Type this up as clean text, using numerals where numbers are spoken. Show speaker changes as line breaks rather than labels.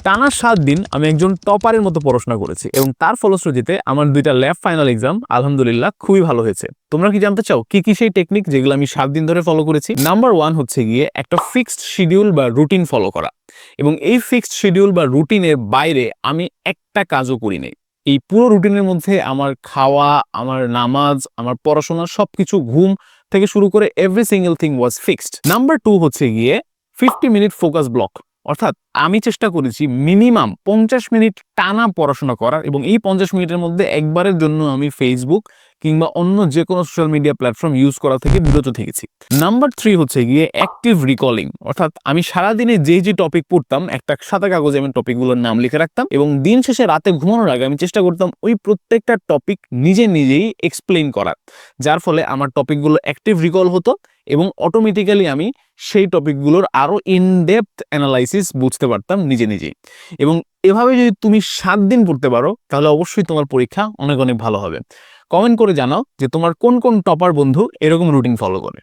টানা 7 দিন আমি একজন টপারের মতো পড়াশোনা করেছি এবং তার ফলশ্রুতিতে আমার 2টা ল্যাব ফাইনাল এক্সাম আলহামদুলিল্লাহ খুবই ভালো হয়েছে। তোমরা কি জানতে চাও কি কি সেই টেকনিক যেগুলো আমি 7 দিন ধরে ফলো করেছি? নাম্বার 1 হচ্ছে গিয়ে একটা ফিক্সড শিডিউল বা রুটিন ফলো করা, এবং এই ফিক্সড শিডিউল বা রুটিনের বাইরে আমি একটা কাজও করি নাই। এই পুরো রুটিনের মধ্যে আমার খাওয়া, আমার নামাজ, আমার পড়াশোনা সবকিছু, ঘুম থেকে শুরু করে এভরি সিঙ্গেল থিং ওয়াজ ফিক্সড। নাম্বার 2 হচ্ছে গিয়ে 50 মিনিট ফোকাস ব্লক, অর্থাৎ আমি চেষ্টা করেছি মিনিমাম 50 মিনিট টানা পড়াশোনা করার, এবং এই 50 মিনিটের মধ্যে একবারের জন্য আমি ফেসবুক কিংবা অন্য যে কোনো সোশ্যাল মিডিয়া প্ল্যাটফর্ম ইউজ করা থেকে বিরত থেকেছি। নাম্বার 3 হচ্ছে গিয়ে অ্যাক্টিভ রিকলিং, অর্থাৎ আমি সারাদিনে যে টপিক পড়তাম একটা সাদা কাগজে আমি টপিকগুলোর নাম লিখে রাখতাম, এবং দিন শেষে রাতে ঘুমানোর আগে আমি চেষ্টা করতাম ওই প্রত্যেকটা টপিক নিজেই এক্সপ্লেইন করার, যার ফলে আমার টপিকগুলো অ্যাক্টিভ রিকল হতো এবং অটোমেটিক্যালি আমি সেই টপিকগুলোর আরো ইনডেপথ অ্যানালাইসিস বুঝতে পারতাম নিজেই। এবং এভাবে যদি তুমি 7 দিন পড়তে পারো তাহলে অবশ্যই তোমার পরীক্ষা অনেক ভালো হবে। কমেন্ট করে জানাও যে তোমার কোন টপার বন্ধু এরকম রুটিন ফলো করে।